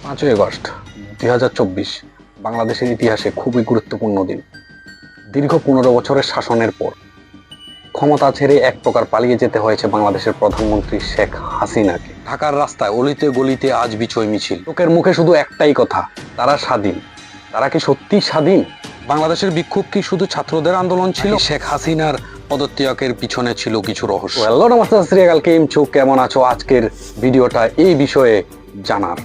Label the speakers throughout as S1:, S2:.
S1: 5ই August 2024 বাংলাদেশের ইতিহাসে খুবই গুরুত্বপূর্ণ দিন। দীর্ঘ 15 বছরের শাসনের পর ক্ষমতা ছেড়ে এক প্রকার পালিয়ে যেতে হয়েছে বাংলাদেশের প্রধানমন্ত্রী শেখ হাসিনাকে। ঢাকার রাস্তায় অলিতে গলিতে আজ বিজয় মিছিল, লোকের মুখে শুধু একটাই কথা, তারা স্বাধীন। তারা কি সত্যিই স্বাধীন? বাংলাদেশের বিক্ষোভ কি শুধু ছাত্রদের আন্দোলন ছিল? শেখ হাসিনার পদত্যাগের পিছনে ছিল কিছু রহস্য। হ্যালো, নমস্তে, শ্রীকাল কেমন আছো? আজকের ভিডিওটা এই বিষয়ে জানার।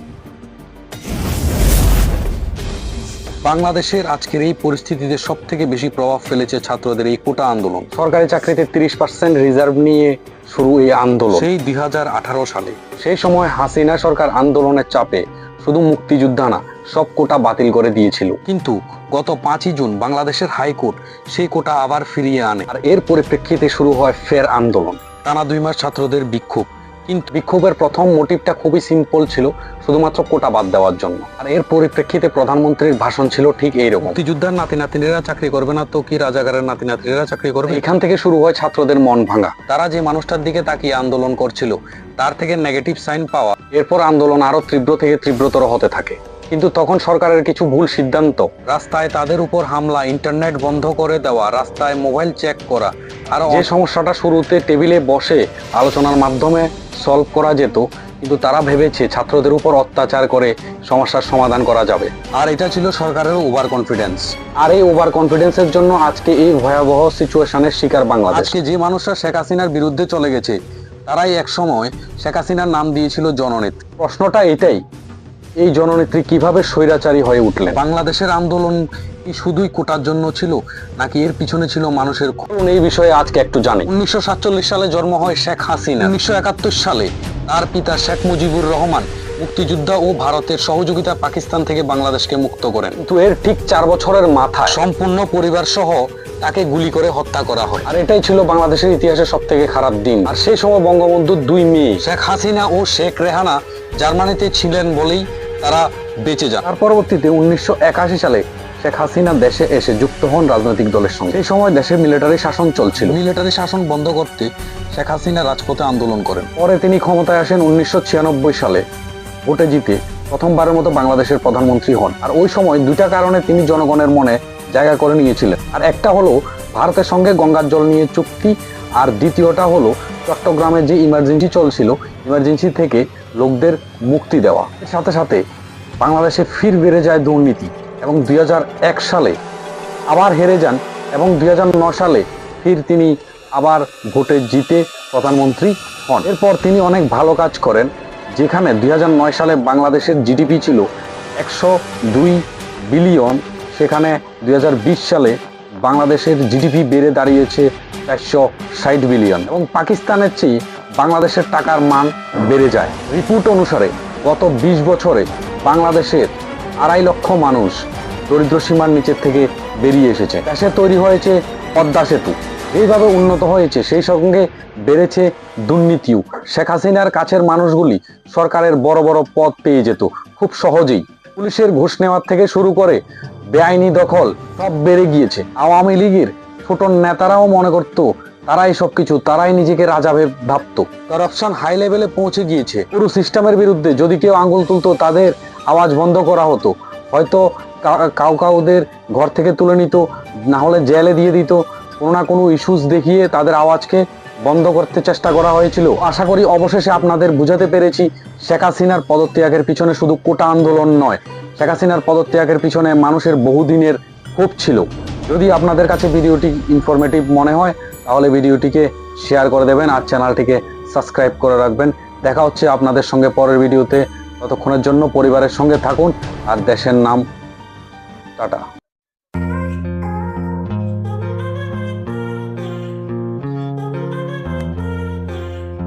S1: বাংলাদেশের আজকের এই পরিস্থিতিতে সব থেকে বেশি প্রভাব ফেলেছে ছাত্রদের এই কোটা আন্দোলন। সরকারি চাকরিতে 30% রিজার্ভ নিয়ে শুরু এই আন্দোলন সেই 2018 সালে। সেই সময় হাসিনা সরকার আন্দোলনের চাপে শুধু মুক্তিযোদ্ধা না, সব কোটা বাতিল করে দিয়েছিল। কিন্তু গত 5ই জুন বাংলাদেশের হাইকোর্ট সেই কোটা আবার ফিরিয়ে আনে, আর এর পরিপ্রেক্ষিতে শুরু হয় ফের আন্দোলন। টানা 2 মাস ছাত্রদের বিক্ষোভ, কিন্তু বিক্ষোভের প্রথম মোটিভটা খুবই সিম্পল ছিল, শুধুমাত্র কোটা বাদ দেওয়ার জন্য। আর এর পরিপ্রেক্ষিতে প্রধানমন্ত্রীর ভাষণ ছিল ঠিক এইরকম, মুক্তিযোদ্ধার নাতি নাতনিরা চাকরি করবে না তো কি রাজাকারের নাতি নাতনিরা চাকরি করবে? এখান থেকে শুরু হয় ছাত্রদের মন ভাঙা। তারা যে মানুষটার দিকে তাকিয়ে আন্দোলন করছিল তার থেকে নেগেটিভ সাইন পাওয়া, এরপর আন্দোলন আরো তীব্র থেকে তীব্রতর হতে থাকে। কিন্তু তখন সরকারের কিছু ভুল সিদ্ধান্ত, রাস্তায় তাদের উপর হামলা, ইন্টারনেট বন্ধ করে দেওয়া, রাস্তায় মোবাইল চেক করা, আর যে সমস্যাটা শুরুতে টেবিলে বসে আলোচনার মাধ্যমে সলভ করা যেত, কিন্তু তারা ভেবেছে ছাত্রদের উপর অত্যাচার করে সমস্যার সমাধান করা যাবে। আর এটা ছিল সরকারের ওভার কনফিডেন্স। আর এই ওভার কনফিডেন্সের জন্য আজকে এই ভয়াবহ সিচুয়েশনের শিকার বাংলাদেশ। আজকে যে মানুষরা শেখ হাসিনার বিরুদ্ধে চলে গেছে, তারাই একসময় শেখ হাসিনার নাম দিয়েছিল জননেত্রী। প্রশ্নটা এটাই, এই জননেত্রী কিভাবে স্বৈরাচারী হয়ে উঠলেন? বাংলাদেশের আন্দোলন কি শুধুই কোটার জন্য ছিল, নাকি এর পিছনে ছিল মানুষের খুন? এই বিষয়ে আজকে একটু জানি। 1947 সালে জন্ম হয় শেখ হাসিনা। 1971 সালে তার পিতা শেখ মুজিবুর রহমান মুক্তিযোদ্ধা ও ভারতের সহযোগিতা পাকিস্তান থেকে বাংলাদেশকে মুক্ত করেন। কিন্তু এর ঠিক 4 বছরের মাথায় সম্পূর্ণ পরিবার সহ তাকে গুলি করে হত্যা করা হয়। আর এটাই ছিল বাংলাদেশের ইতিহাসে সব থেকে খারাপ দিন। আর সেই সময় বঙ্গবন্ধুর 2 মেয়ে শেখ হাসিনা ও শেখ রেহানা জার্মানিতে ছিলেন বলেই তারা বেঁচে যান। তার পরবর্তীতে 1981 সালে শেখ হাসিনা দেশে এসে যুক্ত হন রাজনৈতিক দলের সঙ্গে। সেই সময় দেশে মিলিটারি শাসন চলছিল। মিলিটারি শাসন বন্ধ করতে শেখ হাসিনা রাজপথে আন্দোলন করেন। পরে তিনি ক্ষমতায় আসেন 1996 সালে, ভোটে জিতে প্রথমবারের মতো বাংলাদেশের প্রধানমন্ত্রী হন। আর ওই সময় 2টা কারণে তিনি জনগণের মনে জায়গা করে নিয়েছিলেন। আর একটা হলো ভারতের সঙ্গে গঙ্গার জল নিয়ে চুক্তি, আর দ্বিতীয়টা হলো চট্টগ্রামে যে ইমার্জেন্সি চলছিল, ইমার্জেন্সি থেকে লোকদের মুক্তি দেওয়া। এর সাথে সাথে বাংলাদেশে ফির বেড়ে যায় দুর্নীতি, এবং 2001 সালে আবার হেরে যান, এবং 2009 সালে ফির তিনি আবার ভোটে জিতে প্রধানমন্ত্রী হন। এরপর তিনি অনেক ভালো কাজ করেন, যেখানে 2009 সালে বাংলাদেশের জিডিপি ছিল 102 বিলিয়ন, সেখানে 2020 সালে বাংলাদেশের জিডিপি বেড়ে দাঁড়িয়েছে 460 বিলিয়ন, এবং পাকিস্তানের চেয়ে বাংলাদেশের টাকার মান বেড়ে যায়। রিপোর্ট অনুসারে গত 20 বছরে বাংলাদেশের 2.5 লক্ষ মানুষ দরিদ্র সীমার নিচের থেকে বেরিয়ে এসেছে। দেশে তৈরি হয়েছে পদ্মা সেতু, এইভাবে উন্নত হয়েছে, সেই সঙ্গে বেড়েছে দুর্নীতিও। শেখ হাসিনার কাছের মানুষগুলি সরকারের বড় বড় পদ পেয়ে যেত খুব সহজেই। পুলিশের ঘুষ নেওয়ার থেকে শুরু করে বেআইনি দখল সব বেড়ে গিয়েছে। আওয়ামী লীগের ছোট নেতারাও মনে করত তারাই সবকিছু, তারাই নিজেকে রাজা ভাবত। করাপশন হাই লেভেলে পৌঁছে গিয়েছে। পুরো সিস্টেমের বিরুদ্ধে যদি কেউ আঙ্গুল তুলতো, তাদের আওয়াজ বন্ধ করা হতো। হয়তো কাউদের ঘর থেকে তুলে নিত, না হলে জেলে দিয়ে দিত। কোনো না কোনো ইস্যুস দেখিয়ে তাদের আওয়াজকে বন্ধ করতে চেষ্টা করা হয়েছিল। আশা করি অবশেষে আপনাদের বুঝাতে পেরেছি, শেখ হাসিনার পদত্যাগের পিছনে শুধু কোটা আন্দোলন নয়, শেখ হাসিনার পদত্যাগের পিছনে মানুষের বহুদিনের ক্ষোভ ছিল। যদি আপনাদের কাছে ভিডিওটি ইনফরমেটিভ মনে হয়, তাহলে ভিডিওটিকে শেয়ার করে দেবেন, আর চ্যানেলটিকে সাবস্ক্রাইব করে রাখবেন। দেখা হচ্ছে আপনাদের সঙ্গে পরের ভিডিওতে। ততক্ষণের জন্য পরিবারের সঙ্গে থাকুন, আর দেশের নাম টাটা।